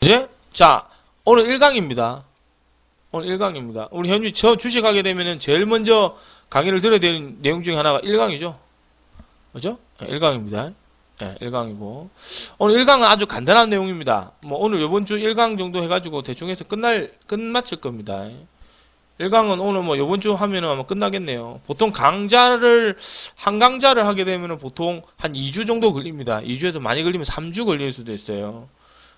이제 자 오늘 1강입니다. 오늘 1강입니다. 우리 현주 저 주식하게 되면은 제일 먼저 강의를 들어야 되는 내용 중에 하나가 1강이죠. 그죠? 1강입니다. 네, 1강이고. 오늘 1강은 아주 간단한 내용입니다. 뭐 오늘 요번 주 1강 정도 해가지고 대충 해서 끝마칠 겁니다. 1강은 오늘 뭐 요번 주 하면은 아마 끝나겠네요. 보통 한 강좌를 하게 되면은 보통 한 2주 정도 걸립니다. 2주에서 많이 걸리면 3주 걸릴 수도 있어요.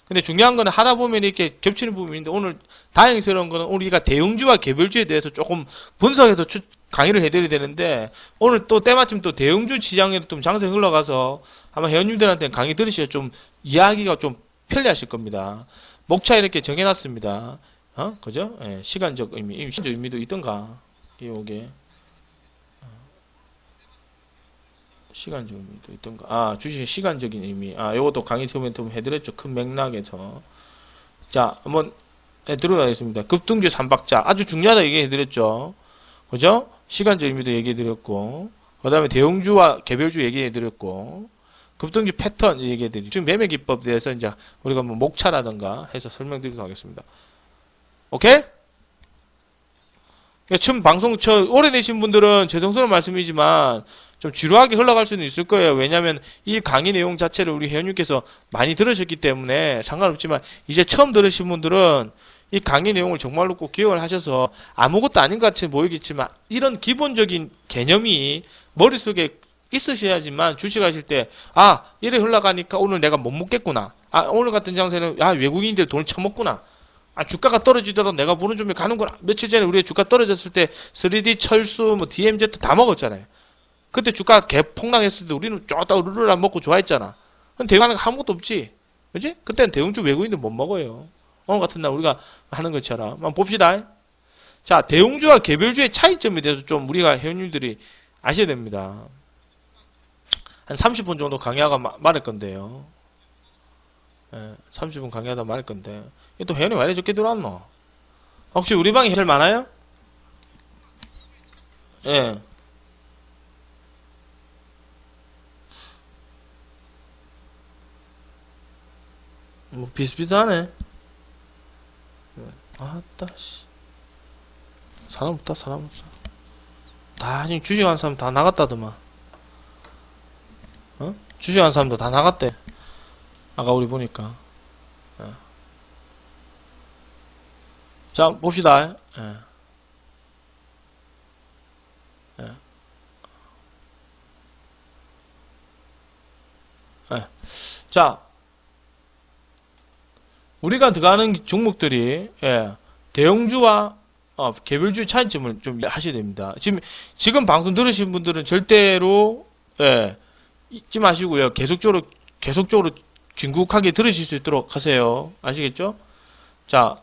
근데 중요한 거는 하다 보면 이렇게 겹치는 부분인데 오늘 다행스러운 거는 우리가 대형주와 개별주에 대해서 조금 분석해서 강의를 해드려야 되는데 오늘 또 때마침 또 대형주 시장에도 좀 장세 흘러가서 아마 회원님들한테 강의 들으시면 좀 이해하기가 좀 편리하실 겁니다. 목차 이렇게 정해놨습니다. 그죠? 예, 시간적 의미도 있던가? 요게. 시간적 의미도 있던가? 주식의 시간적인 의미. 요것도 강의 처음에 좀 해드렸죠. 큰 맥락에서. 자, 한번 들어가겠습니다. 급등주 3박자. 아주 중요하다 얘기해드렸죠. 그죠? 시간적 의미도 얘기해드렸고, 그 다음에 대형주와 개별주 얘기해드렸고, 급등주 패턴 얘기해드렸죠. 지금 매매 기법에 대해서 이제 우리가 뭐 목차라든가 해서 설명드리도록 하겠습니다. 오케이? 처음 방송 오래되신 분들은 죄송스러운 말씀이지만 좀 지루하게 흘러갈 수는 있을 거예요. 왜냐하면 이 강의 내용 자체를 우리 회원님께서 많이 들으셨기 때문에 상관없지만 이제 처음 들으신 분들은 이 강의 내용을 정말로 꼭 기억을 하셔서 아무것도 아닌 것 같이 보이겠지만 이런 기본적인 개념이 머릿속에 있으셔야지만 주식하실 때 이래 흘러가니까 오늘 내가 못 먹겠구나. 오늘 같은 장세는 외국인들 돈을 처먹구나. 주가가 떨어지더라도 내가 보는 점에 가는구나. 며칠 전에 우리가 주가 떨어졌을 때 3D 철수, DMZ 다 먹었잖아요. 그때 주가 폭락했을 때 우리는 쫙다 우르르 안 먹고 좋아했잖아. 그럼 대응하는 거 아무것도 없지. 그지? 그때는 대형주 외국인들 못 먹어요. 오늘 같은 날 우리가 하는 것처럼. 한번 봅시다. 자, 대형주와 개별주의 차이점에 대해서 좀 우리가 회원님들이 아셔야 됩니다. 한 30분 정도 강의하가 말할 건데요. 30분 강의하다 말할 건데. 또 회원이 왜 이렇게 적게 들어왔노? 혹시 우리 방이 제일 많아요? 예. 뭐 비슷비슷하네. 사람 없다. 다 지금 주식하는 사람 다 나갔다더만. 주식하는 사람도 다 나갔대. 아까 우리 보니까. 자, 봅시다. 자, 우리가 들어가는 종목들이, 대형주와, 개별주의 차이점을 좀 하셔야 됩니다. 지금 방송 들으신 분들은 절대로, 잊지 마시고요. 계속적으로 진국하게 들으실 수 있도록 하세요. 아시겠죠? 자,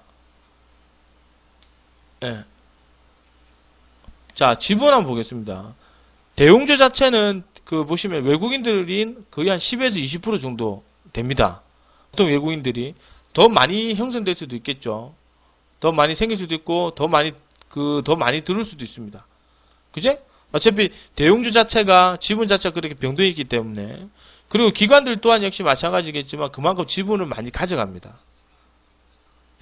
자, 지분 한번 보겠습니다. 대형주 자체는 보시면 외국인들인 거의 한 10에서 20% 정도 됩니다. 보통 외국인들이 더 많이 형성될 수도 있겠죠. 더 많이 생길 수도 있고 더 많이 들을 수도 있습니다. 그제? 어차피 대형주 자체가 지분 자체가 그렇게 병동에 있기 때문에 그리고 기관들 또한 역시 마찬가지겠지만 그만큼 지분을 많이 가져갑니다.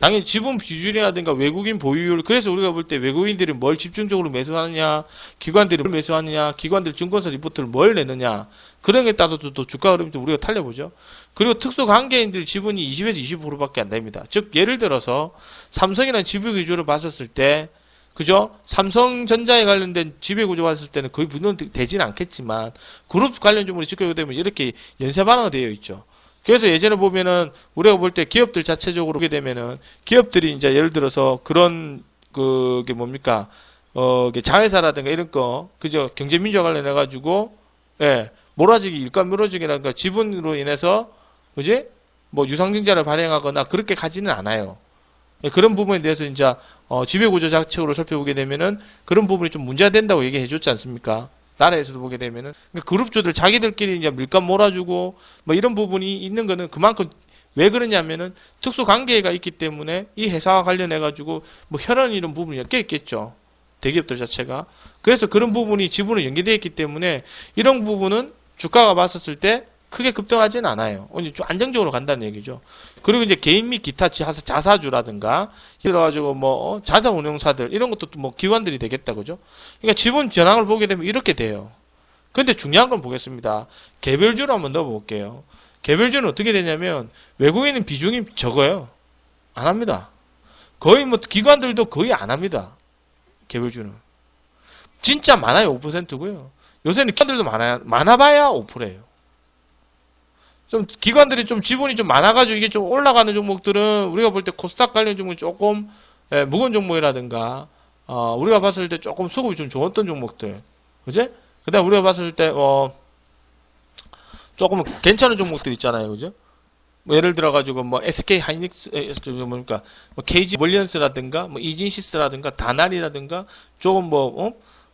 당연히 지분 비율이라든가 외국인 보유율, 그래서 우리가 볼 때 외국인들이 뭘 집중적으로 매수하느냐, 기관들이 뭘 매수하느냐, 기관들 증권사 리포트를 뭘 내느냐, 그런 게 따라서 또 주가 흐름이 또 우리가 달려보죠. 그리고 특수관계인들 지분이 20에서 25%밖에 안 됩니다. 즉, 예를 들어서 삼성이라는 지배구조를 봤었을 때, 그죠? 삼성전자에 관련된 지배구조 봤을 때는 거의 분석되지는 않겠지만, 그룹 관련 주문이 지켜보게 되면 이렇게 연쇄 반응이 되어 있죠. 그래서 예전에 보면은 우리가 볼 때 기업들 자체적으로 보게 되면은 기업들이 이제 예를 들어서 그런 그게 뭡니까 자회사라든가 이런 거 그죠 경제민주화 관련해 가지고 몰아지기 일감 몰아지기라든가 지분으로 인해서 그지 뭐 유상증자를 발행하거나 그렇게 가지는 않아요. 그런 부분에 대해서 이제 지배구조 자체로 살펴보게 되면은 그런 부분이 좀 문제가 된다고 얘기해줬지 않습니까? 나라에서도 보게 되면은 그룹주들 자기들끼리 이제 밀감 몰아주고 뭐 이런 부분이 있는 거는 그만큼 왜 그러냐면은 특수 관계가 있기 때문에 이 회사와 관련해 가지고 뭐 혈연 이런 부분이 꽤 있겠죠. 대기업들 자체가. 그래서 그런 부분이 지분에 연계되어 있기 때문에 이런 부분은 주가가 봤었을 때 크게 급등하지는 않아요. 좀 안정적으로 간다는 얘기죠. 그리고 이제 개인 및 기타 자사주라든가, 이래가지고 뭐, 자산운용사들, 이런 것도 뭐 기관들이 되겠다, 그죠? 그러니까 지분 전황을 보게 되면 이렇게 돼요. 근데 중요한 건 보겠습니다. 개별주로 한번 넣어볼게요. 개별주는 어떻게 되냐면, 외국인은 비중이 적어요. 안 합니다. 거의 뭐, 기관들도 거의 안 합니다. 개별주는. 진짜 많아요, 5%고요. 요새는 기관들도 많아봐야 5%예요. 좀 기관들이 좀 지분이 좀 많아가지고 이게 좀 올라가는 종목들은 우리가 볼 때 코스닥 관련 종목이 조금 무거운 종목이라든가 우리가 봤을 때 조금 수급이 좀 좋았던 종목들, 그제? 그다음 우리가 봤을 때 조금 괜찮은 종목들 있잖아요, 그죠? 뭐 예를 들어가지고 뭐 SK 하이닉스 뭡니까 뭐 KG 몰리언스라든가 뭐 이진시스라든가 다날이라든가 조금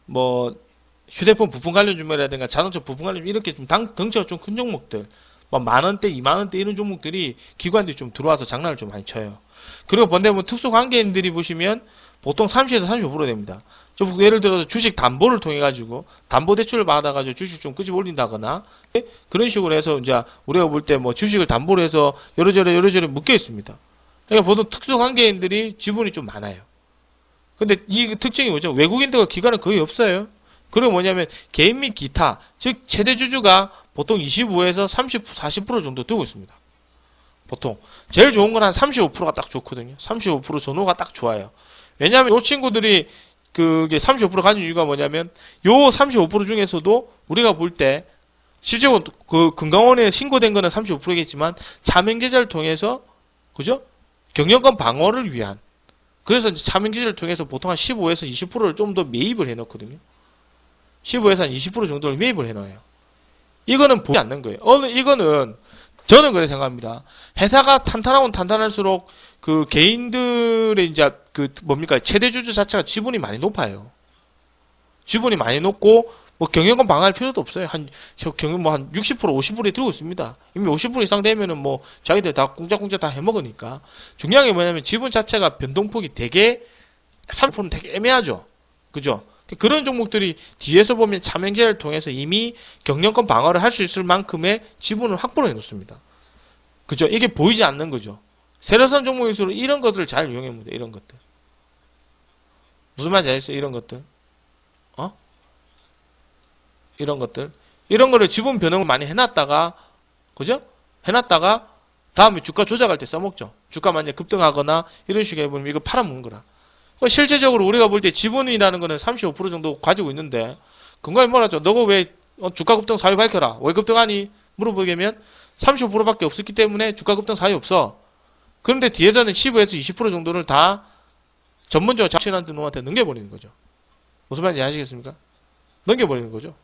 뭐 휴대폰 부품 관련 종목이라든가 자동차 부품 관련 이렇게 좀 덩치가 좀 큰 종목들. 뭐 만원대, 2만원대 이런 종목들이 기관들이 좀 들어와서 장난을 좀 많이 쳐요. 그리고 반대 뭐 특수관계인들이 보시면 보통 30에서 35% 됩니다. 좀 예를 들어서 주식 담보를 통해 가지고 담보 대출을 받아가지고 주식 좀 끄집 올린다거나 그런 식으로 해서 이제 우리가 볼 때 뭐 주식을 담보로 해서 여러저래 묶여 있습니다. 그러니까 보통 특수관계인들이 지분이 좀 많아요. 근데 이 특징이 뭐죠? 외국인들과 기관은 거의 없어요. 그리고 뭐냐면 개인 및 기타, 즉 최대 주주가 보통 25에서 30, 40% 정도 되고 있습니다. 보통 제일 좋은 건 한 35%가 딱 좋거든요. 35% 선호가 딱 좋아요. 왜냐하면 이 친구들이 그게 35% 가진 이유가 뭐냐면 요 35% 중에서도 우리가 볼 때 실제로 그 금감원에 신고된 거는 35%겠지만 자명계좌를 통해서 그죠? 경영권 방어를 위한 그래서 이제 자명계좌를 통해서 보통 한 15에서 20%를 좀 더 매입을 해놓거든요. 15에서 한 20% 정도를 매입을 해놔요. 이거는 보지 않는 거예요. 이거는 저는 그렇게 생각합니다. 회사가 탄탄하면 탄탄할수록 그 개인들의 이제 그 뭡니까 최대 주주 자체가 지분이 많이 높아요. 지분이 많이 높고 뭐 경영권 방어할 필요도 없어요. 한 60% 50%에 들고 있습니다. 이미 50% 이상 되면은 뭐 자기들 다 공짜공짜 다 해먹으니까 중요한 게 뭐냐면 지분 자체가 변동폭이 되게 30%는 되게 애매하죠. 그죠? 그런 종목들이 뒤에서 보면 자명계좌를 통해서 이미 경영권 방어를 할 수 있을 만큼의 지분을 확보를 해놓습니다. 그죠? 이게 보이지 않는 거죠. 세력선 종목일수록 이런 것들을 잘 이용해봅니다. 이런 것들. 무슨 말인지 알겠어요? 이런 것들. 이런 것들. 이런 거를 지분 변동을 많이 해놨다가, 그죠? 해놨다가, 다음에 주가 조작할 때 써먹죠. 주가 만약에 급등하거나, 이런 식으로 해보면 이거 팔아먹는 거라. 실제적으로 우리가 볼 때 지분이라는 거는 35% 정도 가지고 있는데, 근거에 뭐라죠? 너가 왜 주가 급등 사유 밝혀라. 왜 급등하니? 물어보게 35%밖에 없었기 때문에 주가 급등 사유 없어. 그런데 뒤에서는 15에서 20% 정도를 다 전문적으로 자신한테 놈한테 넘겨버리는 거죠. 무슨 말인지 아시겠습니까? 넘겨버리는 거죠.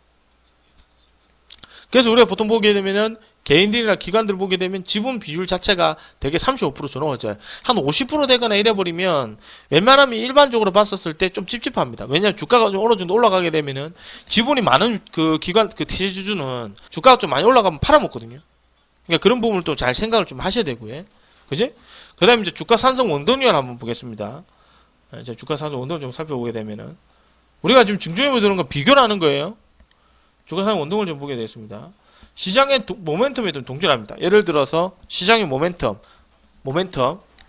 그래서 우리가 보통 보게 되면은 개인들이나 기관들 보게 되면 지분 비율 자체가 되게 35% 전후가져요. 한 50% 되거나 이래버리면 웬만하면 일반적으로 봤었을 때 좀 찝찝합니다. 왜냐하면 주가가 좀 어느 정도 올라가게 되면은 지분이 많은 그 기관, 그 대주주는 주가가 좀 많이 올라가면 팔아먹거든요. 그러니까 그런 부분을 또 잘 생각을 좀 하셔야 되고요. 그지? 그 다음에 이제 주가 상승 원동력을 한번 보겠습니다. 이제 주가 상승 원동을 좀 살펴보게 되면은 우리가 지금 증중에 보여드는 건 비교를 하는 거예요. 주가 상승 원동을 좀 보게 되겠습니다. 시장의 모멘텀에 좀 동질합니다. 예를 들어서 시장의 모멘텀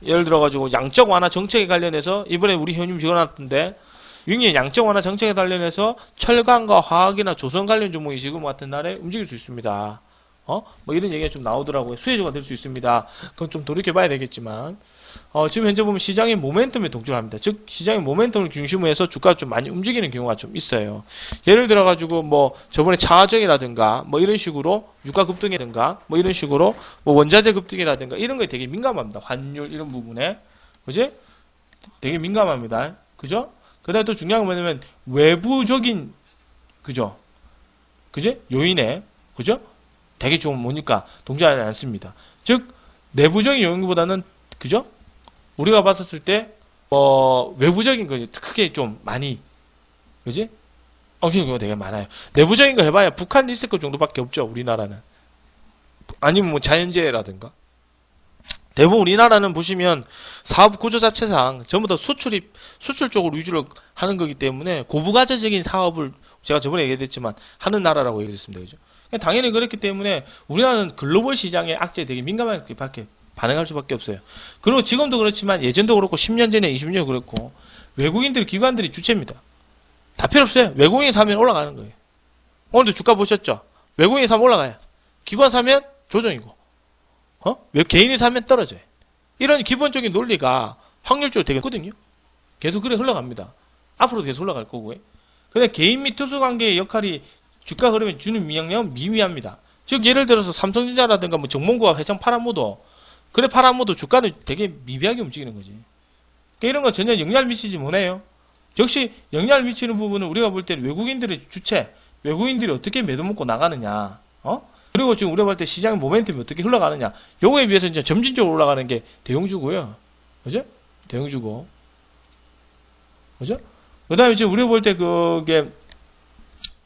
예를 들어가지고 양적 완화 정책에 관련해서 이번에 우리 현님 적어놨던데 윙의 양적 완화 정책에 관련해서 철강과 화학이나 조선 관련 종목이 지금 같은 날에 움직일 수 있습니다. 뭐 이런 얘기가 좀 나오더라고요. 수혜주가 될 수 있습니다. 그건 좀 돌이켜봐야 되겠지만 지금 현재 보면 시장의 모멘텀에 동조합니다. 즉 시장의 모멘텀을 중심으로 해서 주가가 좀 많이 움직이는 경우가 좀 있어요. 예를 들어가지고 뭐 저번에 차화정이라든가 뭐 이런 식으로 유가 급등이라든가 뭐 이런 식으로 뭐 원자재 급등이라든가 이런 거에 되게 민감합니다. 환율 이런 부분에 그지? 되게 민감합니다. 그죠? 그다음에 또 중요한 건 뭐냐면 외부적인 그죠? 그지? 요인에 그죠? 되게 좀 뭐니까 동조하지 않습니다. 즉 내부적인 요인보다는 그죠? 우리가 봤었을 때 외부적인 거 크게 좀 많이 그지? 엉키는 경우가 되게 많아요. 내부적인 거 해봐야 북한 리스크 정도밖에 없죠. 우리나라는. 아니면 뭐 자연재해라든가. 대부분 우리나라는 보시면 사업 구조 자체상 전부 다 수출 쪽으로 위주로 하는 거기 때문에 고부가제적인 사업을 제가 저번에 얘기했지만 하는 나라라고 얘기했습니다. 그죠? 당연히 그렇기 때문에 우리나라는 글로벌 시장의 악재에 되게 민감하게 반응할 수밖에 없어요. 그리고 지금도 그렇지만 예전도 그렇고 10년 전에 20년 그렇고 외국인들 기관들이 주체입니다. 다 필요 없어요. 외국인이 사면 올라가는 거예요. 오늘도 주가 보셨죠? 외국인이 사면 올라가요. 기관 사면 조정이고 개인이 사면 떨어져요. 이런 기본적인 논리가 확률적으로 되겠거든요. 계속 그래 흘러갑니다. 앞으로도 계속 흘러갈 거고요. 근데 개인 및 투수 관계의 역할이 주가 흐름에 주는 영향은 미미합니다. 즉 예를 들어서 삼성전자라든가 뭐 정몽구와 회장 팔아모도 그래 팔아모도 주가는 되게 미비하게 움직이는 거지. 그러니까 이런 거 전혀 영향을 미치지 못해요. 역시 영향을 미치는 부분은 우리가 볼 때 외국인들의 주체, 외국인들이 어떻게 매도 먹고 나가느냐, 그리고 지금 우리가 볼 때 시장의 모멘텀이 어떻게 흘러가느냐, 요거에 비해서 이제 점진적으로 올라가는 게 대형주고요. 그죠? 대형주고. 그죠? 그 다음에 지금 우리가 볼 때 그게,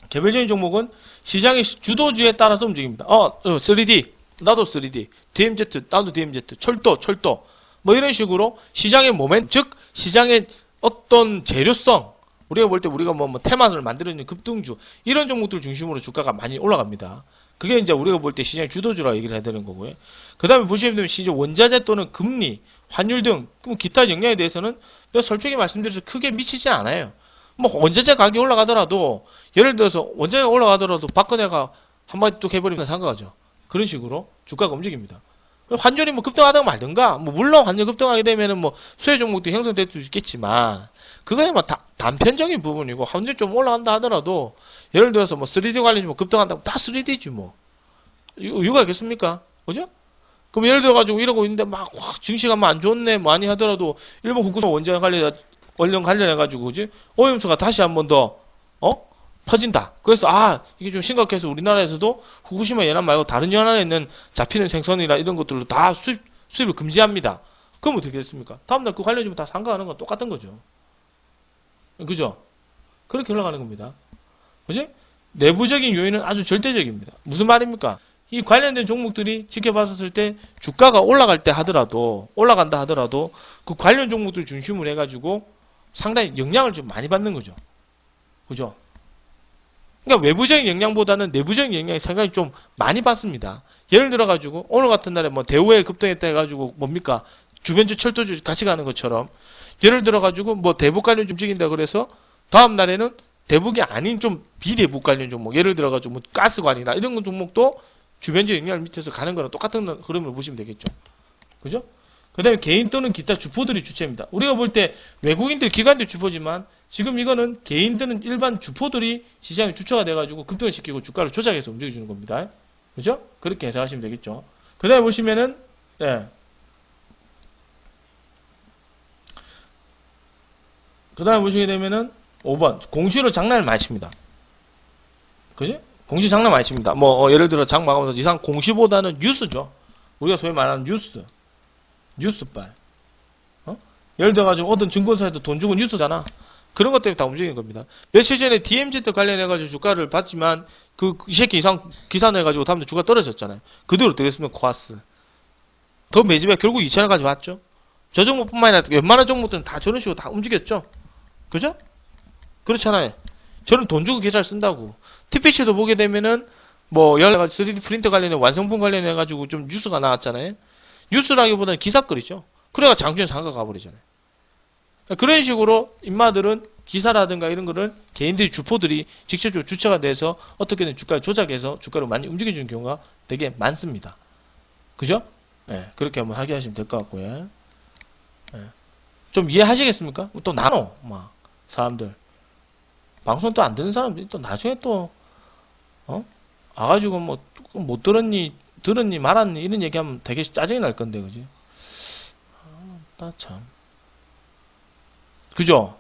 개별적인 종목은 시장의 주도주에 따라서 움직입니다. 3D. 나도 3D. DMZ. 나도 DMZ. 철도. 뭐 이런 식으로 시장의 모멘텀, 즉, 시장의 어떤 재료성, 우리가 볼 때 우리가 뭐 테마를 만들어내는 급등주, 이런 종목들 중심으로 주가가 많이 올라갑니다. 그게 이제 우리가 볼 때 시장의 주도주라고 얘기를 해야 되는 거고요. 그 다음에 보시면 되면 시장 원자재 또는 금리, 환율 등 기타 영향에 대해서는 솔직히 말씀드려서 크게 미치지 않아요. 뭐 원자재 가격이 올라가더라도 예를 들어서 원자재가 올라가더라도 박근혜가 한마디 또 해버리면 상관하죠. 그런 식으로 주가가 움직입니다. 환율이 뭐 급등하든 말든가, 뭐 물론 환율 급등하게 되면은 뭐 수혜 종목도 형성될 수 있겠지만 그거야 뭐 단편적인 부분이고, 환율 좀 올라간다 하더라도 예를 들어서 뭐 3D 관련주 뭐 급등한다고 다 3D지 뭐 이유가 있겠습니까? 그죠? 그럼 예를 들어가지고 이러고 있는데 막 증시가 안 좋네 많이 하더라도 일본 후쿠시마 원전 관련해가지고 그지? 오염수가 다시 한 번 더 퍼진다. 그래서 이게 좀 심각해서 우리나라에서도 후쿠시마 연안 말고 다른 연안에 있는 잡히는 생선이나 이런 것들로 다 수입을 금지합니다. 그럼 어떻게 됐습니까? 다음날 그 관련주면 다 상가하는 건 똑같은 거죠. 그죠? 그렇게 흘러가는 겁니다. 그지? 내부적인 요인은 아주 절대적입니다. 무슨 말입니까? 이 관련된 종목들이 지켜봤을 때 주가가 올라간다 하더라도 그 관련 종목들 중심으로 해가지고 상당히 영향을 좀 많이 받는 거죠. 그죠? 그러니까 외부적인 영향보다는 내부적인 영향이 상당히 좀 많이 받습니다. 예를 들어가지고 오늘 같은 날에 뭐 대우에 급등했다 해가지고 뭡니까? 주변주 철도주 같이 가는 것처럼 예를 들어가지고 뭐 대북 관련 움직인다 그래서 다음 날에는 대북이 아닌 좀 비대북 관련 종목, 예를 들어가지고 뭐 가스관이나 이런 종목도 주변적 영향을 미쳐서 가는 거랑 똑같은 흐름을 보시면 되겠죠. 그죠? 그 다음에 개인 또는 기타 주포들이 주체입니다. 우리가 볼 때 외국인들, 기관들 주포지만 지금 이거는 개인 또는 일반 주포들이 시장의 주체가 돼가지고 급등을 시키고 주가를 조작해서 움직여주는 겁니다. 그죠? 그렇게 해석하시면 되겠죠. 그 다음에 보시면은, 그 다음에 보시게 되면은 5번. 공시로 장난을 많이 칩니다. 그지? 공시 장난 많이 칩니다. 뭐, 예를 들어 장 마감하면서 이상 공시보다는 뉴스죠. 우리가 소위 말하는 뉴스빨. 예를 들어가지고 어떤 증권사에도 돈 주고 뉴스잖아. 그런 것 때문에 다 움직이는 겁니다. 며칠 전에 DMZ 관련해가지고 주가를 봤지만 이 새끼 이상 기사 내가지고 다음날 주가 떨어졌잖아요. 그 뒤로 어떻게 됐으면 코아스. 더 매집에 결국 2,000원까지 왔죠. 저 종목뿐만 아니라 웬만한 종목들은 다 저런 식으로 다 움직였죠. 그죠? 그렇잖아요. 저는 돈 주고 계좌를 쓴다고. TPC도 보게 되면은 뭐 여러 가지 3D 프린터 관련해 완성품 관련해가지고 좀 뉴스가 나왔잖아요. 뉴스라기보다는 기사거리죠. 그래가 장중에 상가 가버리잖아요. 그런 식으로 인마들은 기사라든가 이런 거를 개인들이 주포들이 직접적으로 주체가 돼서 어떻게든 주가를 조작해서 주가를 많이 움직여주는 경우가 되게 많습니다. 그죠? 그렇게 한번 하게 하시면 될 것 같고요. 좀 이해하시겠습니까? 또 나눠 사람들 방송 또 안 듣는 사람들이 또 나중에 또 와가지고 뭐 못 들었니 말았니 이런 얘기하면 되게 짜증이 날 건데 그지? 나 참 그죠?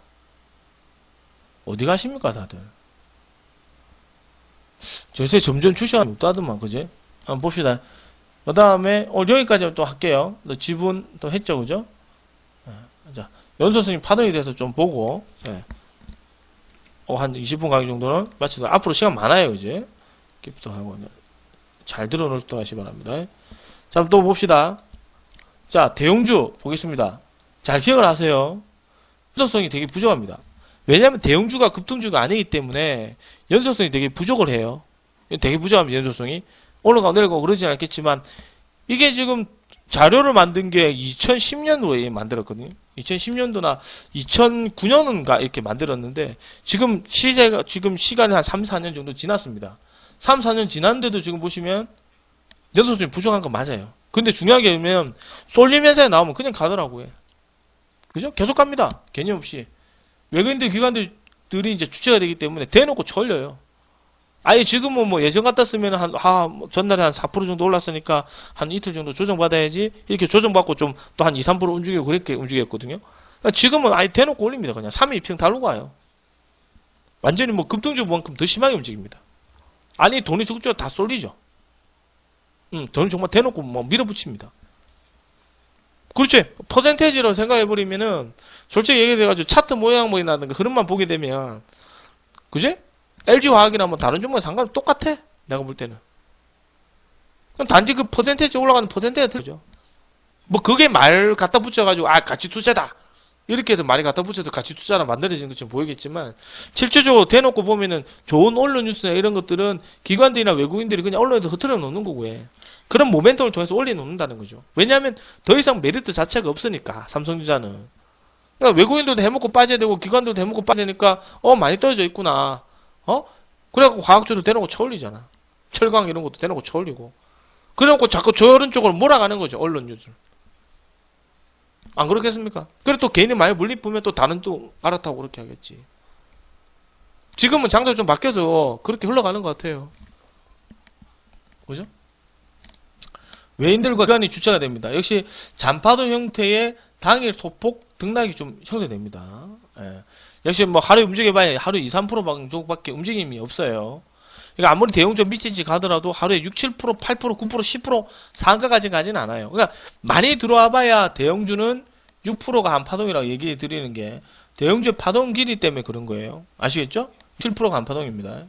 어디 가십니까 다들? 요새 점점 출시가 못하더만 그지? 한번 봅시다. 그 다음에 여기까지 또 할게요. 지분 또 했죠 그죠? 자 연소선이 파동이 돼서 좀 보고 한 20분 가기 정도는 마치도록. 앞으로 시간 많아요 그지? 기부터 하고 잘 들어놓도록 하시기 바랍니다. 자 또 봅시다. 자 대형주 보겠습니다. 잘 기억을 하세요. 연소성이 되게 부족합니다. 왜냐하면 대형주가 급등주가 아니기 때문에 연소성이 되게 부족을 해요. 되게 부족합니다. 연소성이. 올라가고 내려가고 그러진 않겠지만, 이게 지금 자료를 만든 게 2010년도에 만들었거든요. 2010년도나 2009년인가 이렇게 만들었는데, 지금 시간이 한 3, 4년 정도 지났습니다. 3, 4년 지났는데도 지금 보시면, 연소성이 부족한 건 맞아요. 근데 중요한 게 뭐냐면, 쏠림 회사에 나오면 그냥 가더라고요. 그죠? 계속 갑니다. 개념 없이. 외국인들, 기관들이 이제 주체가 되기 때문에 대놓고 철려요. 아예 지금은 뭐 예전 같았으면 전날에 한 4% 정도 올랐으니까 한 이틀 정도 조정받아야지. 이렇게 조정받고 좀 또 한 2, 3% 움직이고 그렇게 움직였거든요. 그러니까 지금은 아예 대놓고 올립니다. 그냥 3일 평 달고 와요. 완전히 뭐 급등주만큼 더 심하게 움직입니다. 아니, 돈이 적극적으로 다 쏠리죠. 돈이 정말 대놓고 뭐 밀어붙입니다. 그렇지. 퍼센테이지로 생각해버리면은, 솔직히 얘기해가지고 차트 모양이라든가 흐름만 보게 되면, 그지? LG화학이나 뭐 다른 종목에 상관없이 똑같아. 내가 볼 때는. 그럼 단지 그 퍼센테이지 올라가는 퍼센테이지가 틀리죠. 뭐 그게 말 갖다 붙여가지고, 가치 투자다. 이렇게 해서 말이 갖다 붙여서 가치 투자나 만들어지는 것처럼 보이겠지만, 실질적으로 대놓고 보면은 좋은 언론 뉴스나 이런 것들은 기관들이나 외국인들이 그냥 언론에서 흐트려 놓는 거고요. 그런 모멘텀을 통해서 올려놓는다는 거죠. 왜냐하면 더 이상 메리트 자체가 없으니까, 삼성전자는. 그러니까 외국인들도 해먹고 빠져야 되고, 기관들도 해먹고 빠져야 되니까, 많이 떨어져 있구나. 그래갖고 과학주도 대놓고 쳐올리잖아. 철강 이런 것도 대놓고 쳐올리고. 그래놓고 자꾸 저런 쪽으로 몰아가는 거죠, 언론 뉴스를. 안 그렇겠습니까? 그래 또 개인이 많이 물리쁘면 또 다른 또 갈아타고 그렇게 하겠지. 지금은 장소가 좀 바뀌어서 그렇게 흘러가는 것 같아요. 그죠? 외인들과 기관이 주체가 됩니다. 역시 잔파도 형태의 당일 소폭 등락이 좀 형성됩니다. 예. 역시 뭐 하루에 움직여봐야 하루 2, 3% 정도밖에 움직임이 없어요. 그러니까 아무리 대형주 미치지 가더라도 하루에 6, 7%, 8%, 9%, 10% 상가까지 가진 않아요. 그러니까 많이 들어와봐야 대형주는 6%가 한 파동이라고 얘기해 드리는 게 대형주의 파동 길이 때문에 그런 거예요. 아시겠죠? 7%가 한 파동입니다.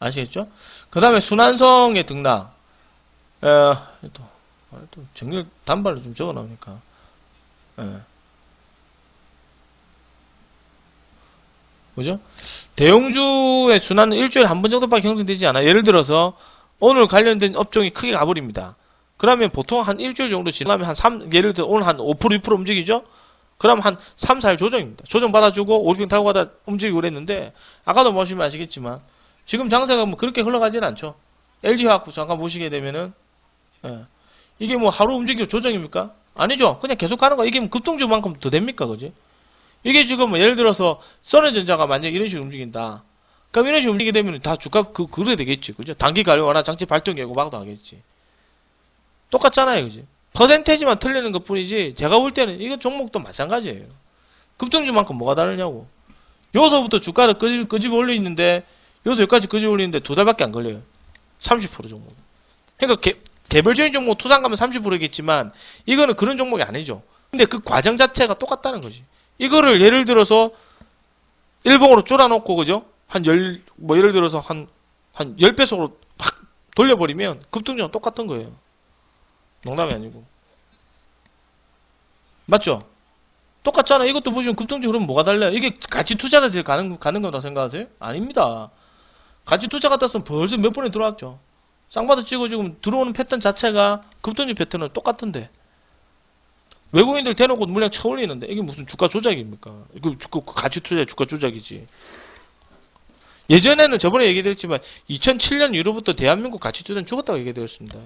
아시겠죠? 그 다음에 순환성의 등락. 또 정렬 단발로 좀 적어 나오니까. 그죠? 대형주의 순환은 일주일에 한 번 정도밖에 형성되지 않아요. 예를 들어서 오늘 관련된 업종이 크게 가버립니다. 그러면 보통 한 일주일 정도 지나면 예를 들어 오늘 한 5%, 6% 움직이죠? 그럼 한 3, 4일 조정입니다. 조정 받아주고 오리핑 타고 가다 움직이고 그랬는데 아까도 보시면 아시겠지만 지금 장세가 뭐 그렇게 흘러가지는 않죠. LG화학 잠깐 보시게 되면은 이게 뭐 하루 움직이고 조정입니까? 아니죠. 그냥 계속 가는 거. 이게 뭐 급등주만큼 더 됩니까? 그지? 이게 지금 뭐 예를 들어서 선hen전자가 만약 이런 식으로 움직인다. 그럼 이런 식으로 움직이게 되면 다 주가 그래야 되겠지. 그죠? 단기 관리와나 장치 발동 예고막도 하겠지. 똑같잖아요. 그지? 퍼센테이지만 틀리는 것 뿐이지 제가 볼 때는 이건 종목도 마찬가지예요. 급등주만큼 뭐가 다르냐고. 요소부터 주가를 끄집어 올려 있는데 요소 여기까지 끄집어 올리는데 2달밖에 안 걸려요. 30% 종목. 그러니까 개별적인 종목 투상 가면 30%겠지만 이거는 그런 종목이 아니죠. 근데 그 과정 자체가 똑같다는 거지. 이거를 예를 들어서 일봉으로 쪼라놓고 그죠? 예를 들어서 한 10배속으로 팍 돌려버리면 급등주랑 똑같은 거예요. 농담이 아니고. 맞죠? 똑같잖아. 이것도 보시면 급등주 그러면 뭐가 달라요? 이게 가치 투자가 제일 가는 거다 생각하세요? 아닙니다. 가치 투자 같았으면 벌써 몇 번에 들어왔죠. 쌍바닥 찍고 지금 들어오는 패턴 자체가 급등주 패턴은 똑같은데. 외국인들 대놓고 물량 쳐올리는데 이게 무슨 주가 조작입니까? 이거 가치 투자의 주가 조작이지. 예전에는 저번에 얘기드렸지만 2007년 이후로부터 대한민국 가치 투자는 죽었다고 얘기드렸습니다.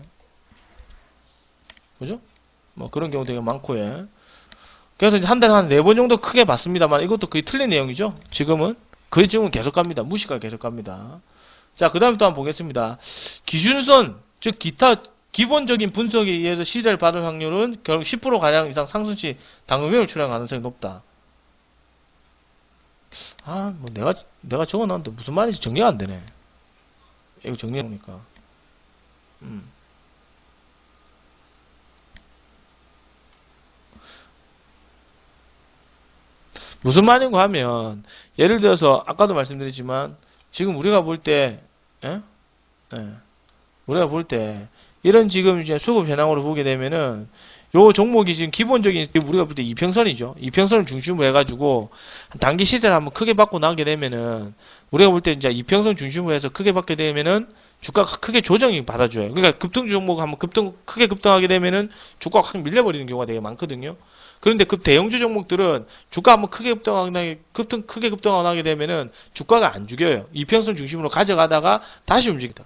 그죠? 뭐 그런 경우 되게 많고, 예. 그래서 한 달에 한 4번 정도 크게 봤습니다만 이것도 거의 틀린 내용이죠. 지금은 계속 갑니다. 무시가 계속 갑니다. 자, 그 다음에 또 한번 보겠습니다. 기준선, 즉 기타 기본적인 분석에 의해서 시세를 받을 확률은 결국 10%가량 이상 상승 시 당금형을 출현 가능성이 높다. 뭐 내가 적어놨는데 무슨 말인지 정리가 안 되네. 이거 정리해보니까. 무슨 말인가 하면, 예를 들어서, 아까도 말씀드렸지만, 지금 우리가 볼 때, 우리가 볼 때, 이런 지금 이제 수급 현황으로 보게 되면은, 요 종목이 지금 기본적인 우리가 볼 때 이평선이죠. 이평선을 중심으로 해가지고 단기 시세를 한번 크게 받고 나게 되면은 우리가 볼 때 이제 이평선 중심으로 해서 크게 받게 되면은 주가가 크게 조정이 받아줘요. 그러니까 급등 종목 한번 크게 급등하게 되면은 주가가 확 밀려버리는 경우가 되게 많거든요. 그런데 그 대형주 종목들은 주가 한번 크게 급등하고 나게 되면은 주가가 안 죽여요. 이평선 중심으로 가져가다가 다시 움직인다.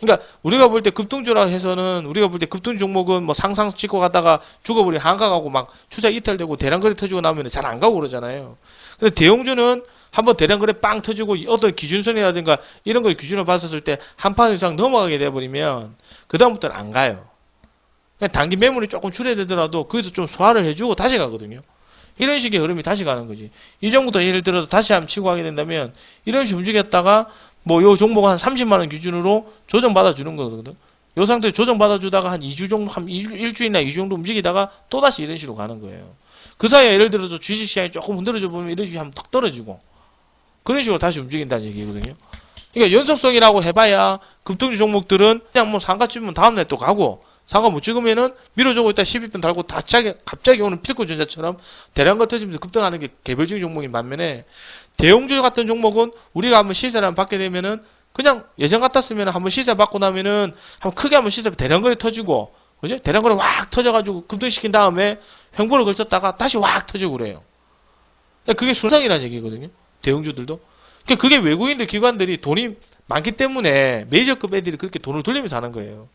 그러니까 우리가 볼 때 급등주라 해서는 우리가 볼 때 급등 종목은 뭐 상상 찍고 가다가 죽어버리 한가가고 막 투자 이탈되고 대량거래 터지고 나면 잘 안 가고 그러잖아요. 근데 대형주는 한번 대량거래 빵 터지고 어떤 기준선이라든가 이런 걸 기준으로 봤었을 때 한 판 이상 넘어가게 돼버리면 그다음부터는 안 가요. 그냥 단기 매물이 조금 줄어들더라도 거기서 좀 소화를 해주고 다시 가거든요. 이런 식의 흐름이 다시 가는 거지. 이 정도부터 예를 들어서 다시 한번 치고 가게 된다면 이런 식으로 움직였다가 뭐 요 종목 한 30만원 기준으로 조정받아 주는 거거든. 요 상태에 조정받아 주다가 한 2주 정도, 일주일이나 2주 정도 움직이다가 또다시 이런 식으로 가는 거예요. 그 사이에 예를 들어서 주식시장이 조금 흔들어져 보면 이런 식으로 한번 턱 떨어지고 그런 식으로 다시 움직인다는 얘기거든요. 그러니까 연속성이라고 해봐야 급등주 종목들은 그냥 뭐 상가 찍으면 다음날 또 가고 상가 못 찍으면은 밀어주고 있다 12분 달고 갑자기 오는 필코전자처럼 대량거 터지면서 급등하는 게 개별적인 종목인 반면에 대형주 같은 종목은 우리가 한번 시세를 한번 받게 되면은 그냥 예전 같았으면 한번 시세 받고 나면은 한번 크게 한번 시세 대량거래 터지고 그죠? 대량거래 확 터져가지고 급등시킨 다음에 횡보를 걸쳤다가 다시 확 터지고 그래요. 그게 순상이라는 얘기거든요. 대형주들도. 그게 외국인들 기관들이 돈이 많기 때문에 메이저급 애들이 그렇게 돈을 돌리면서 하는 거예요.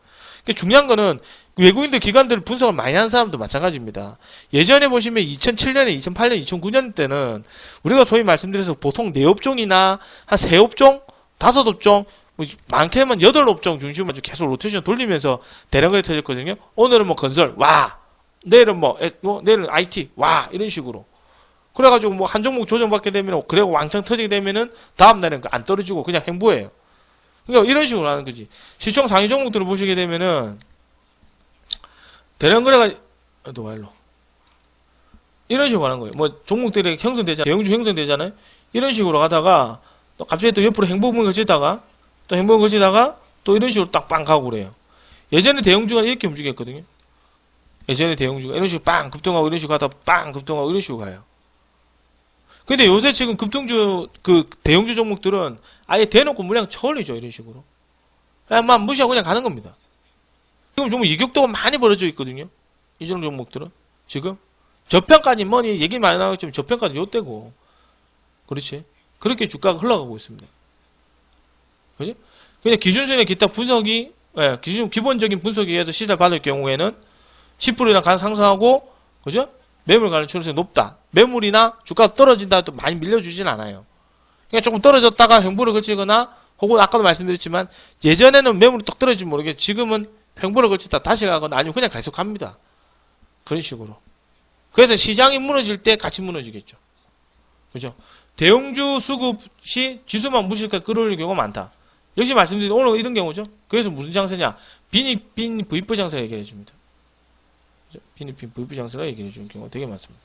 중요한 거는 외국인들 기관들 분석을 많이 하는 사람도 마찬가지입니다. 예전에 보시면 2007년에 2008년 2009년 때는 우리가 소위 말씀드려서 보통 4업종이나 한 3업종 5업종 뭐 많게는 8업종 중심으로 계속 로테이션 돌리면서 대량거래 터졌거든요. 오늘은 뭐 건설 와 내일은 내일은 IT 와 이런 식으로 그래가지고 뭐 한 종목 조정받게 되면 그래고 왕창 터지게 되면은 다음날은 안 떨어지고 그냥 행보예요. 그러니까 이런 식으로 하는 거지. 시총 상위 종목들을 보시게 되면은 대량거래가 일로 이런 식으로 하는 거예요. 뭐 종목들이 형성되잖아요. 대형주 형성되잖아요. 이런 식으로 가다가 또 갑자기 또 옆으로 행보분을 걸치다가 또 행보분을 걸치다가 또 이런 식으로 딱 빵 가고 그래요. 예전에 대형주가 이렇게 움직였거든요. 예전에 대형주가 이런 식으로 빵 급등하고 이런 식으로 가다가 빵 급등하고 이런 식으로 가요. 근데 요새 지금 급등주 대형주 종목들은 아예 대놓고 물량 쳐올리죠. 이런 식으로 그냥 막 무시하고 그냥 가는 겁니다. 지금 정말 이격도가 많이 벌어져 있거든요. 이 정도 종목들은 지금 저평가니 뭐니 얘기 많이 나오겠지만 저평가도 요때고 그렇지. 그렇게 주가가 흘러가고 있습니다. 그죠? 그냥 기준선의 기타 분석이 기본적인 분석에 의해서 시세를 받을 경우에는 10% 이상 상승하고 그죠? 매물 가는 추세가 높다. 매물이나 주가가 떨어진다 해도 많이 밀려주진 않아요. 그냥 조금 떨어졌다가 횡보를 걸치거나 혹은 아까도 말씀드렸지만 예전에는 매물이 딱 떨어지면 모르겠지 지금은 횡보를 걸쳤다 다시 가거나 아니면 그냥 계속 갑니다. 그런 식으로. 그래서 시장이 무너질 때 같이 무너지겠죠. 그죠? 대형주 수급 시 지수만 무실까 끌어올리는 경우가 많다. 역시 말씀드린 오늘 이런 경우죠. 그래서 무슨 장세냐? 빈 VF 장세 얘기를 해줍니다. 빈 VF 장세라 얘기를 해주는 경우가 되게 많습니다.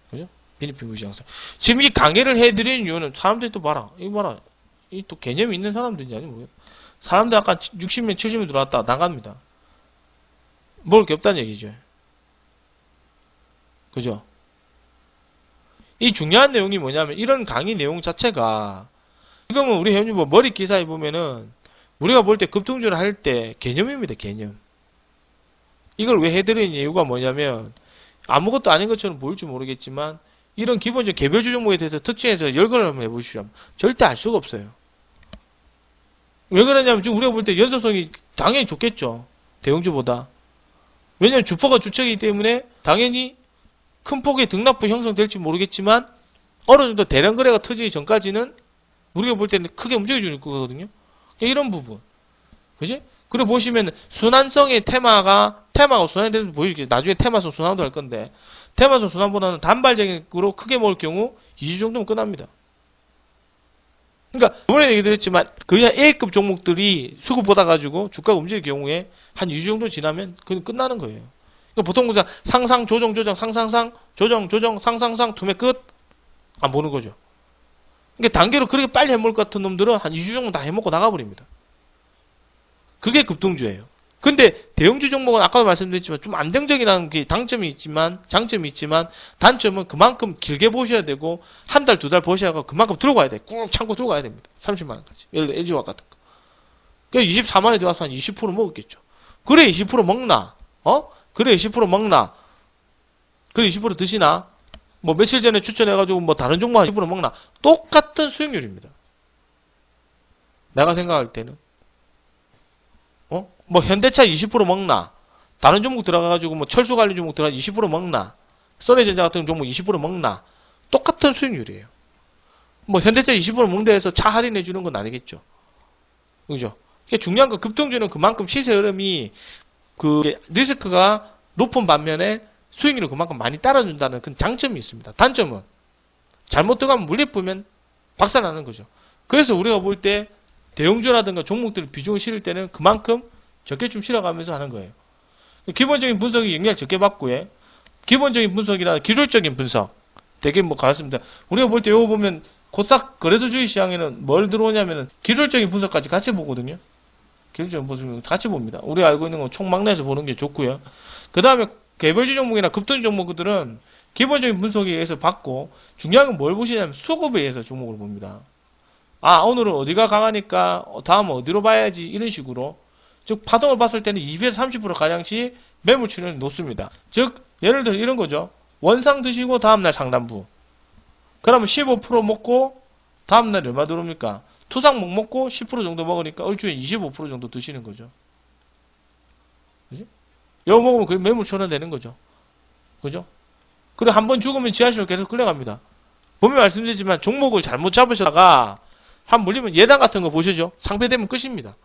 그죠? 빈 VF 장세. 지금 이 강의를 해드리는 이유는 사람들이 또 봐라. 이거 봐라. 이 또 개념이 있는 사람들인지 아니면 모르겠어. 사람들 아까 60명, 70명 들어왔다 나갑니다. 먹을 게 없다는 얘기죠. 그죠? 이 중요한 내용이 뭐냐면 이런 강의 내용 자체가 지금은 우리 현재 뭐 머리 기사에 보면은 우리가 볼 때 급등주를 할 때 개념입니다. 개념. 이걸 왜 해드리는 이유가 뭐냐면 아무것도 아닌 것처럼 보일지 모르겠지만 이런 기본적 개별주 종목에 대해서 특징에서 열거를 한번 해보시죠. 절대 알 수가 없어요. 왜 그러냐면 지금 우리가 볼 때 연속성이 당연히 좋겠죠. 대형주보다. 왜냐면 주포가 주체이기 때문에 당연히 큰 폭의 등락부 형성될지 모르겠지만 어느 정도 대량 거래가 터지기 전까지는 우리가 볼 때는 크게 움직여줄 거거든요. 이런 부분. 그지? 그리고 보시면 순환성의 테마가 순환이 되면서 보이겠죠. 나중에 테마성 순환도 할 건데 테마성 순환보다는 단발적으로 크게 먹을 경우 2주 정도면 끝납니다. 그러니까 저번에 얘기도 했지만 그냥 A급 종목들이 수급 받아가지고 주가가 움직일 경우에 한 2주 정도 지나면 그건 끝나는 거예요. 그러니까 보통 그냥 상상 조정 상상상 조정 상상상 투매 끝 안 보는 거죠. 그러니까 단계로 그렇게 빨리 해먹을 것 같은 놈들은 한 2주 정도 다 해먹고 나가버립니다. 그게 급등주예요. 근데 대형주 종목은 아까도 말씀드렸지만 좀 안정적이라는 게 장점이 있지만 단점은 그만큼 길게 보셔야 되고 한 달, 두 달 보셔야 하고 그만큼 들고 가야 돼. 꾹 참고 들고 가야 됩니다. 30만 원까지. 예를 들어 LG화학 같은 거. 그러니까 24만 원에 들어와서 한 20% 먹었겠죠. 그래 20% 먹나? 그래 20% 먹나? 그래 20% 드시나? 뭐 며칠 전에 추천해가지고 뭐 다른 종목 한 20% 먹나? 똑같은 수익률입니다. 내가 생각할 때는. 뭐 현대차 20% 먹나? 다른 종목 들어가가지고 뭐 철수 관리 종목 들어가 20% 먹나? 써내전자 같은 종목 20% 먹나? 똑같은 수익률이에요. 뭐 현대차 20% 먹는다 해서 차 할인해 주는 건 아니겠죠. 그죠? 중요한 건 급등주는 그만큼 시세 흐름이 그 리스크가 높은 반면에 수익률을 그만큼 많이 따라준다는 그 장점이 있습니다. 단점은 잘못 들어가면 물리쁘면 박살나는 거죠. 그래서 우리가 볼 때 대형주라든가 종목들 비중을 실을 때는 그만큼 적게 좀 실어가면서 하는 거예요. 기본적인 분석이 영향 적게 받고요. 기본적인 분석이나 기술적인 분석 되게 뭐 가볍습니다. 우리가 볼 때 이거 보면 코스닥 거래소주의 시장에는 뭘 들어오냐면은 기술적인 분석까지 같이 보거든요. 기술적인 분석 같이 봅니다. 우리가 알고 있는 건 총망라해서 보는 게 좋고요. 그 다음에 개별주 종목이나 급등 종목들은 기본적인 분석에 의해서 받고 중요한 건 뭘 보시냐면 수급에 의해서 종목을 봅니다. 오늘은 어디가 강하니까 다음은 어디로 봐야지 이런 식으로 즉 파동을 봤을 때는 20에서 30% 가량씩 매물 출현이 높습니다. 즉 예를 들어 이런 거죠. 원상 드시고 다음날 상단부 그러면 15% 먹고 다음날 얼마 들어옵니까? 투상목 먹고 10% 정도 먹으니까 얼추에 25% 정도 드시는 거죠. 그지? 이거 먹으면 그게 매물 출현 되는 거죠. 그죠? 그리고 한번 죽으면 지하실로 계속 끌려갑니다. 보면 말씀드리지만 종목을 잘못 잡으셨다가 한 물리면 예단 같은 거 보시죠. 상패되면 끝입니다.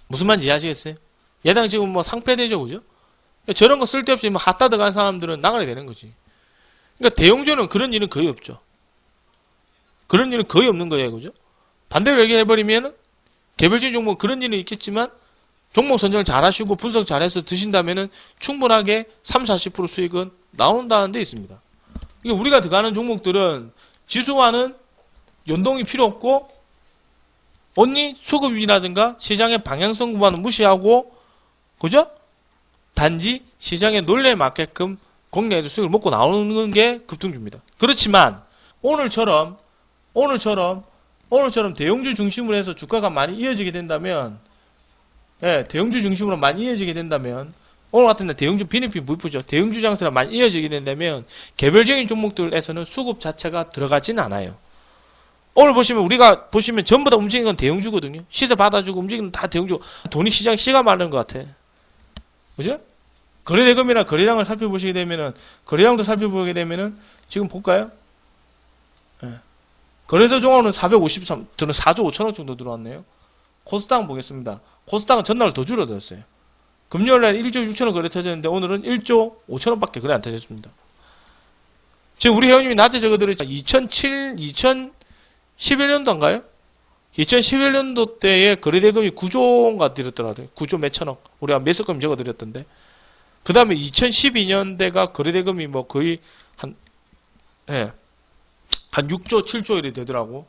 무슨 말인지 이해하시겠어요? 예당 지금 뭐 상패되죠, 그죠? 저런 거 쓸데없이 뭐 핫다 들어간 사람들은 나가야 되는 거지. 그러니까 대형주는 그런 일은 거의 없죠. 그런 일은 거의 없는 거예요, 그죠? 반대로 얘기해버리면은 개별적인 종목 그런 일은 있겠지만 종목 선정을 잘 하시고 분석 잘해서 드신다면은 충분하게 30-40% 수익은 나온다는 데 있습니다. 그러니까 우리가 들어가는 종목들은 지수와는 연동이 필요 없고 언니 수급이라든가 시장의 방향성과는 무시하고 그죠? 단지 시장의 논리에 맞게끔 국내에서 수익을 먹고 나오는 게 급등주입니다. 그렇지만 오늘처럼 대형주 중심으로 해서 주가가 많이 이어지게 된다면 대형주 중심으로 많이 이어지게 된다면 오늘 같은 날 대형주 비니피 무이프죠. 대형주 장세가 많이 이어지게 된다면 개별적인 종목들에서는 수급 자체가 들어가지는 않아요. 오늘 우리가 보시면 전부 다 움직이는 건 대형주거든요. 시세 받아주고 움직이는 다 대형주. 돈이 시장 씨가 마른 것 같아. 그죠? 거래대금이나 거래량을 살펴보시게 되면은, 거래량도 살펴보게 되면은, 지금 볼까요? 거래소 종합은 453, 저는 4조 5천억 정도 들어왔네요. 코스닥은 보겠습니다. 코스닥은 전날 더 줄어들었어요. 금요일날 1조 6천억 거래 터졌는데, 오늘은 1조 5천억밖에 거래 안 터졌습니다. 지금 우리 회원님이 낮에 적어드렸죠. 2011년도인가요? 2011년도 때에 거래대금이 9조인가 들었더라고요. 9조 몇천억. 우리가 매석금 적어드렸던데. 그 다음에 2012년대가 거래대금이 뭐 거의 한 6조, 7조 이래 되더라고.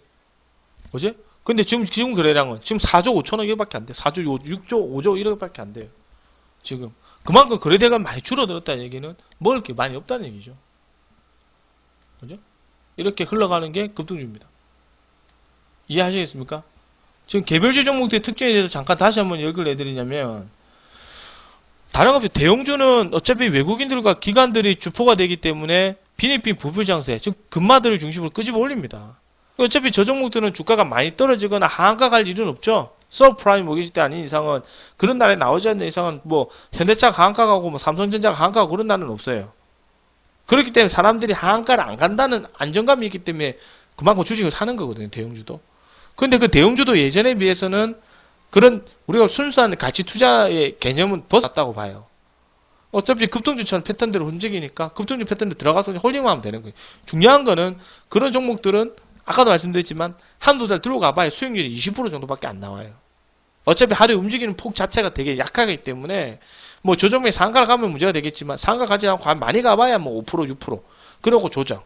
그지? 근데 지금 거래량은 지금 4조 5천억 이거밖에 안 돼. 4조, 6조, 5조 이렇게밖에 안 돼요. 지금. 그만큼 거래대금이 많이 줄어들었다는 얘기는 먹을 게 많이 없다는 얘기죠. 그죠? 이렇게 흘러가는 게 급등주입니다. 이해하시겠습니까? 지금 개별주 종목들의 특징에 대해서 잠깐 다시 한번 얘기를 해드리냐면 다른 거 없이 대형주는 어차피 외국인들과 기관들이 주포가 되기 때문에 비니핀 부풀장세, 즉 금마들을 중심으로 끄집어 올립니다. 어차피 저 종목들은 주가가 많이 떨어지거나 하한가 갈 일은 없죠. 서브프라임 모기지 때 아닌 이상은 그런 날에 나오지 않는 이상은 뭐 현대차가 하한가 가고 뭐 삼성전자가 하한가 가고 그런 날은 없어요. 그렇기 때문에 사람들이 하한가를 안 간다는 안정감이 있기 때문에 그만큼 주식을 사는 거거든요. 대형주도. 근데 그 대형주도 예전에 비해서는 그런 우리가 순수한 가치 투자의 개념은 벗어났다고 봐요. 어차피 급등주처럼 패턴대로 움직이니까 급등주 패턴에 들어가서 홀딩만 하면 되는 거예요. 중요한 거는 그런 종목들은 아까도 말씀드렸지만 한두 달 들어가 봐야 수익률이 20% 정도밖에 안 나와요. 어차피 하루에 움직이는 폭 자체가 되게 약하기 때문에 뭐 저 종목에 상가를 가면 문제가 되겠지만 상가 가지 않고 많이 가봐야 뭐 5% 6% 그러고 조정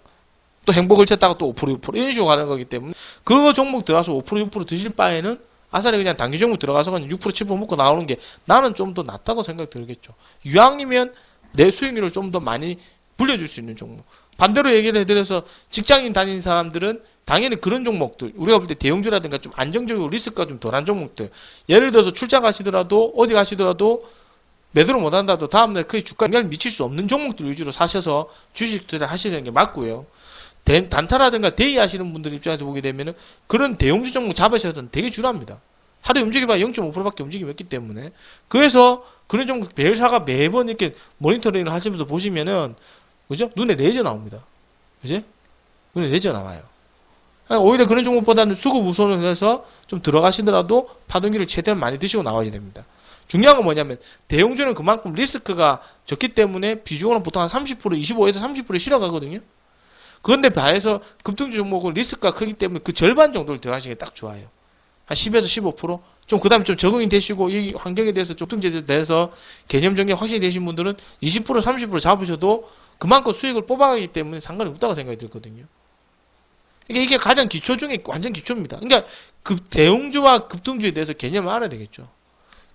또 행복을 쳤다가 또 5% 6% 이런 식으로 가는 거기 때문에 그 종목 들어가서 5% 6% 드실 바에는 아싸리 그냥 단기 종목 들어가서 그냥 6% 7% 먹고 나오는 게 나는 좀 더 낫다고 생각 들겠죠. 유황이면 내 수익률을 좀 더 많이 불려줄 수 있는 종목. 반대로 얘기를 해드려서 직장인 다니는 사람들은 당연히 그런 종목들, 우리가 볼 때 대형주라든가 좀 안정적이고 리스크가 좀 덜한 종목들, 예를 들어서 출장 가시더라도 어디 가시더라도 매도를 못한다도 다음날 크게 주가 영향을 미칠 수 없는 종목들 위주로 사셔서 주식 투자를 하시는 게 맞고요. 단타라든가 대의 하시는 분들 입장에서 보게 되면은 그런 대형주 종목 잡으셔도 되게 줄합니다. 하루에 움직여봐야 0.5%밖에 움직임이 없기 때문에. 그래서 그런 종목 매일사가 매번 이렇게 모니터링을 하시면서 보시면은, 그죠? 눈에 레이저 나옵니다. 그지? 눈에 레이저 나와요. 오히려 그런 종목보다는 수급 우선을 해서 좀 들어가시더라도 파동기를 최대한 많이 드시고 나와야 됩니다. 중요한 건 뭐냐면 대형주는 그만큼 리스크가 적기 때문에 비중은 보통 한 30%, 25에서 30% 실어가거든요. 그런데 반해서 급등주 종목은 리스크가 크기 때문에 그 절반 정도를 들어가시는 게 딱 좋아요. 한 10에서 15%? 좀 그 다음에 좀 적응이 되시고 이 환경에 대해서 좀 등재돼서 개념 정리 확실히 되신 분들은 20%, 30% 잡으셔도 그만큼 수익을 뽑아가기 때문에 상관이 없다고 생각이 들거든요. 이게 가장 기초 중에 완전 기초입니다. 그러니까 대형주와 급등주에 대해서 개념을 알아야 되겠죠.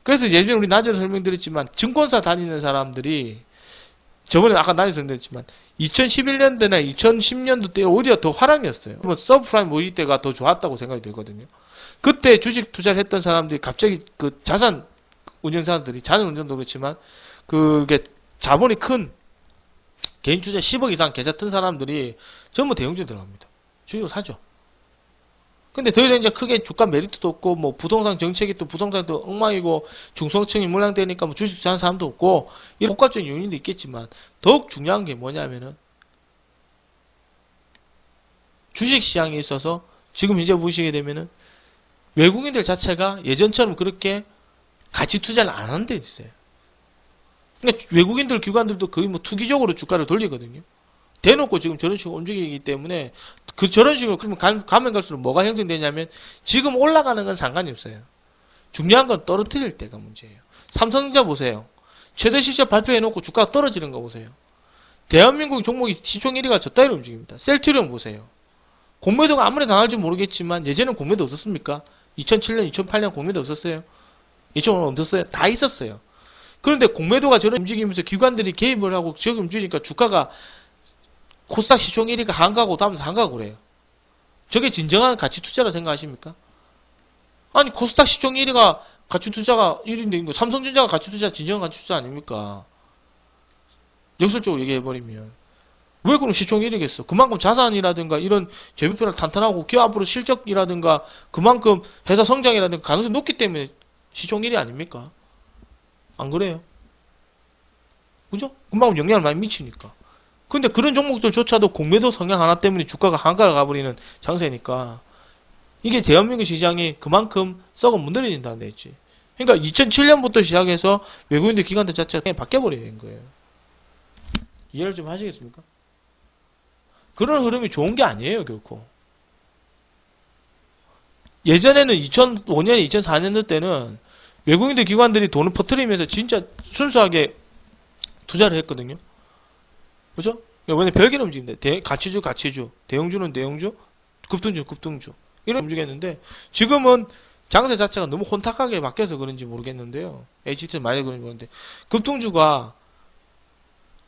그래서 예전에 우리 낮에도 설명드렸지만 증권사 다니는 사람들이 저번에 아까 낮에 설명드렸지만 2011년대나 2010년도 때 오히려 더 화랑이었어요. 뭐 서브프라임 모의 때가 더 좋았다고 생각이 들거든요. 그때 주식 투자를 했던 사람들이 갑자기 그 자산 운영사들이 자산 운전도 그렇지만 그게 자본이 큰 개인 투자 10억 이상 계좌 뜬 사람들이 전부 대형주에 들어갑니다. 주식으로 사죠. 근데 더 이상 이제 크게 주가 메리트도 없고, 뭐, 부동산 정책이 또 부동산도 엉망이고, 중소층이 몰랑되니까 뭐 주식 투자하는 사람도 없고, 이런 복합적인 요인도 있겠지만, 더욱 중요한 게 뭐냐면은, 주식 시장에 있어서, 지금 이제 보시게 되면은, 외국인들 자체가 예전처럼 그렇게 가치 투자를 안 하는 데 있어요. 그러니까 외국인들 기관들도 거의 뭐 투기적으로 주가를 돌리거든요. 대놓고 지금 저런 식으로 움직이기 때문에 저런 식으로 그러면 가면 갈수록 뭐가 형성되냐면 지금 올라가는 건 상관이 없어요. 중요한 건 떨어뜨릴 때가 문제예요. 삼성전자 보세요. 최대 시세 발표해놓고 주가가 떨어지는 거 보세요. 대한민국 종목이 시총 1위가 저 따위로 움직입니다. 셀트리온 보세요. 공매도가 아무리 강할지 모르겠지만 예전엔 공매도 없었습니까? 2007년, 2008년 공매도 없었어요? 2005년 없었어요? 다 있었어요. 그런데 공매도가 저런 움직이면서 기관들이 개입을 하고 저기 움직이니까 주가가 코스닥 시총 1위가 한가고 다음에서 한가고 그래요. 저게 진정한 가치 투자라 생각하십니까? 아니 코스닥 시총 1위가 가치 투자가 1위인데 뭐 삼성전자가 가치 투자 진정한 가치 투자 아닙니까? 역설적으로 얘기해버리면 왜 그럼 시총 1위겠어? 그만큼 자산이라든가 이런 재무표가 탄탄하고 기업 앞으로 실적이라든가 그만큼 회사 성장이라든가 가능성이 높기 때문에 시총 1위 아닙니까? 안 그래요? 그죠? 그만큼 영향을 많이 미치니까. 근데 그런 종목들조차도 공매도 성향 하나 때문에 주가가 한가를 가버리는 장세니까 이게 대한민국 시장이 그만큼 썩어 문드러진다는 데 있지. 그러니까 2007년부터 시작해서 외국인들 기관들 자체가 바뀌어버리는 거예요. 이해를 좀 하시겠습니까? 그런 흐름이 좋은 게 아니에요, 결코. 예전에는 2005년, 2004년도 때는 외국인들 기관들이 돈을 퍼뜨리면서 진짜 순수하게 투자를 했거든요. 그죠? 왜냐면 별개로 움직인다. 가치주, 대형주는 대형주, 급등주, 급등주. 이런 움직였는데, 지금은 장세 자체가 너무 혼탁하게 바뀌어서 그런지 모르겠는데요. HTS 많이 그런지 모르는데, 급등주가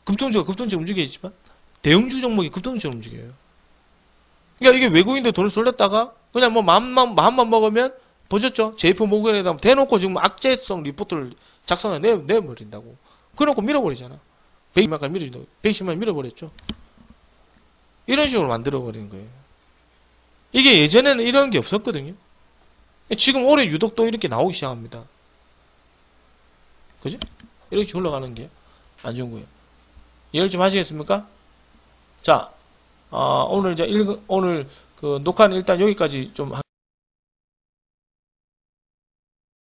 급등주 움직이지만, 대형주 종목이 급등주로 움직여요. 그러니까 이게 외국인들 돈을 쏠렸다가, 그냥 뭐 마음만 먹으면, 보셨죠? JP 모건에다 대놓고 지금 악재성 리포트를 작성해 내버린다고. 그래놓고 밀어버리잖아. 100만까지 밀어준다고. 120만 밀어버렸죠. 이런 식으로 만들어버리는 거예요. 이게 예전에는 이런 게 없었거든요. 지금 올해 유독 또 이렇게 나오기 시작합니다. 그죠? 이렇게 올라가는 게 안 좋은 거예요. 이해를 좀 하시겠습니까? 자, 오늘 그 녹화는 일단 여기까지 좀